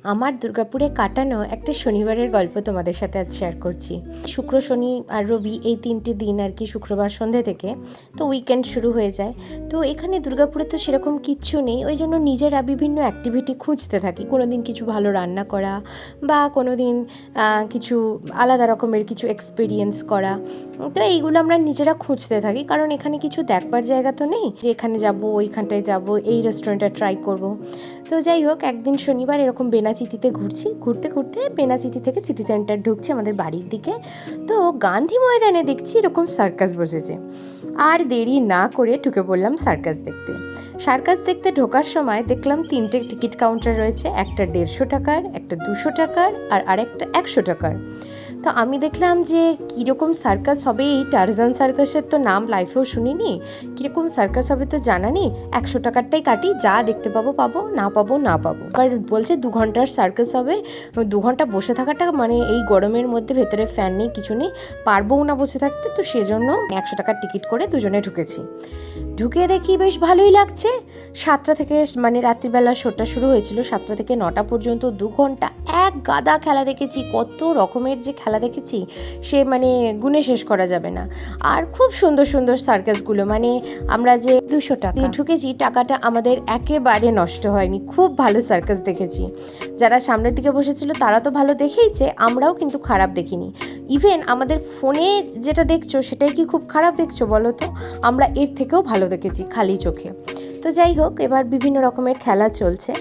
আমার দুর্গাপুরে কাটানো একটা শনিবারের গল্প তোমাদের সাথে আজ শেয়ার করছি। শুক্র, শনি আর রবি এই 3টে দিন আর কি, শুক্রবার সন্ধ্যে থেকে তো উইকেন্ড শুরু হয়ে যায়। তো এখানে দুর্গাপুরে তো সেরকম কিচ্ছু নেই, ওই জন্য নিজেরা বিভিন্ন অ্যাক্টিভিটি খুঁজতে থাকি। কোনো দিন কিছু ভালো রান্না করা বা কোনো দিন কিছু আলাদা রকমের কিছু এক্সপিরিয়েন্স করা। তো এইগুলো আমরা নিজেরা খুঁজতে থাকি, কারণ এখানে কিছু দেখবার জায়গা তো নেই যে এখানে যাব, ওইখানটায় যাব, এই রেস্টুরেন্টটা ট্রাই করব। তো যাই হোক, একদিন শনিবার এরকম বেনাচিতিতে ঘুরতে ঘুরতে বেনাচিতি থেকে সিটি সেন্টার ঢুকছি আমাদের বাড়ির দিকে। তো গান্ধী ময়দানে দেখছি এরকম সার্কাস বসেছে। আর দেরি না করে ঢুকে পড়লাম সার্কাস দেখতে। সার্কাস দেখতে ঢোকার সময় দেখলাম 3টে টিকিট কাউন্টার রয়েছে, একটা 150 টাকার, একটা 200 টাকার আর আরেকটা 100 টাকার। তো আমি দেখলাম যে কীরকম সার্কাস হবে, এই টারজান সার্কাসের তো নাম লাইফেও শুনিনি, কীরকম সার্কাস হবে তো জানা নেই। 100 টাকারটাই কাটি, যা দেখতে পাবো পাবো, না পাবো না পাবো। এবার বলছে 2 ঘন্টার সার্কাস হবে, 2 ঘন্টা বসে থাকাটা মানে এই গরমের মধ্যে ভেতরে ফ্যান নেই, কিছু নেই, পারবও না বসে থাকতে। তো সেজন্য 100 টাকার টিকিট করে দুজনে ঢুকেছি। ঢুকে দেখি বেশ ভালোই লাগছে। 7টা থেকে মানে রাত্রিবেলা শোটা শুরু হয়েছিল, 7টা থেকে 9টা পর্যন্ত 2 ঘন্টা এক গাদা খেলা দেখেছি। কত রকমের যে খেলা দেখেছি সে মানে গুণে শেষ করা যাবে না। আর খুব সুন্দর সুন্দর সার্কাসগুলো, মানে আমরা যে 200 টাকা ঢুকেছি, টাকাটা আমাদের একেবারে নষ্ট হয়নি। খুব ভালো সার্কাস দেখেছি। যারা সামনের দিকে বসেছিল তারা তো ভালো দেখেইছে, আমরাও কিন্তু খারাপ দেখিনি। ইভেন আমাদের ফোনে যেটা দেখছো সেটাই কি খুব খারাপ দেখছো বলো তো? আমরা এর থেকেও ভালো দেখেছি খালি চোখে। তো যাই হোক, এবার বিভিন্ন রকমের খেলা চলছে।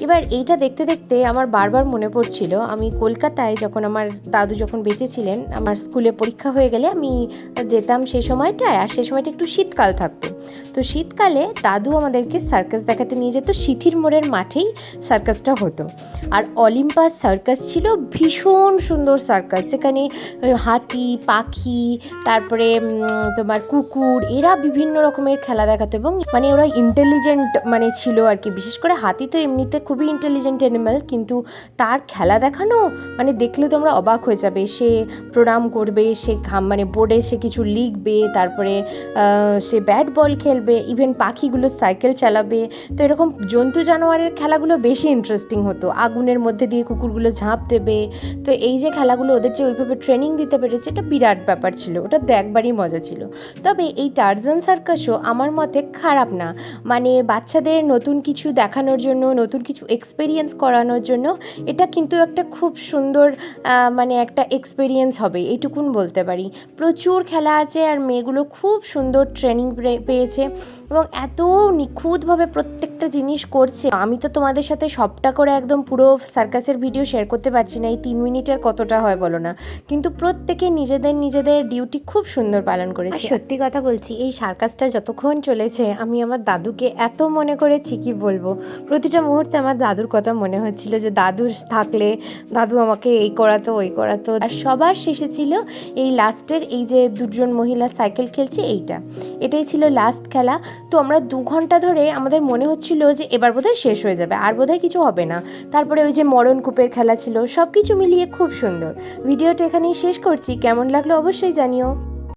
এবার এইটা দেখতে দেখতে আমার বারবার মনে পড়ছিল, আমি কলকাতায় যখন আমার দাদু যখন বেঁচে ছিলেন, আমার স্কুলে পরীক্ষা হয়ে গেলে আমি যেতাম সেই সময়টায়, আর সেই সময়টা একটু শীতকাল থাকতো। তো শীতকালে দাদু আমাদেরকে সার্কাস দেখাতে নিয়ে যেত, সিথির মোড়ের মাঠেই সার্কাসটা হতো। আর অলিম্পাস সার্কাস ছিল ভীষণ সুন্দর সার্কাস, যেখানে হাতি, পাখি, তারপরে তোমার কুকুর, এরা বিভিন্ন রকমের খেলা দেখাতো। এবং মানে ওরা ইন্টেলিজেন্ট মানে ছিল আর কি। বিশেষ করে হাতি তো এমনিতে খুবই ইন্টেলিজেন্ট অ্যানিম্যাল, কিন্তু তার খেলা দেখানো মানে দেখলে তোমরা অবাক হয়ে যাবে। সে প্রণাম করবে, সে মানে বোর্ডে সে কিছু লিখবে, তারপরে সে ব্যাট বল খেলবে, ইভেন পাখিগুলো সাইকেল চালাবে। তো এরকম জন্তু জানোয়ারের খেলাগুলো বেশি ইন্টারেস্টিং হতো। আগুনের মধ্যে দিয়ে কুকুরগুলো ঝাঁপ দেবে। তো এই যে খেলাগুলো ওদের যে ওইভাবে ট্রেনিং দিতে পেরেছে, এটা বিরাট ব্যাপার ছিল, ওটা দেখবারই মজা ছিল। তবে এই টারজান সার্কাসও আমার মতে খারাপ না, মানে বাচ্চাদের নতুন কিছু দেখানোর জন্য, নতুন কিছু এক্সপেরিয়েন্স করানোর জন্য এটা কিন্তু একটা খুব সুন্দর মানে একটা এক্সপেরিয়েন্স হবে, এইটুকুন বলতে পারি। প্রচুর খেলা আছে আর মেয়েগুলো খুব সুন্দর ট্রেনিং পেয়েছে এবং এত নিখুঁতভাবে প্রত্যেকটা জিনিস করছে। আমি তো তোমাদের সাথে সবটা করে একদম পুরো সার্কাসের ভিডিও শেয়ার করতে পারছি না, এই 3 মিনিটের কতটা হয় বলো না, কিন্তু প্রত্যেকে নিজেদের ডিউটি খুব সুন্দর পালন করেছে। সত্যি কথা বলছি, এই সার্কাসটা যতক্ষণ চলেছে আমি আমার দাদুকে এত মনে করেছি কি বলবো। প্রতিটা মুহূর্তে আমার দাদুর কথা মনে হচ্ছিল, যে দাদু থাকলে দাদু আমাকে এই করাতো ওই করাতো। আর সবার শেষে ছিল এই লাস্টের এই যে 2জন মহিলা সাইকেল খেলছে, এটাই ছিল লাস্ট খেলা। তো আমরা 2 ঘন্টা ধরে আমাদের মনে হচ্ছিল যে এবার বোধহয় শেষ হয়ে যাবে, আর বোধহয় কিছু হবে না। তারপরে ওই যে মরণকূপের খেলা ছিল, সব কিছু মিলিয়ে খুব সুন্দর। ভিডিওটা এখানেই শেষ করছি, কেমন লাগলো অবশ্যই জানিও।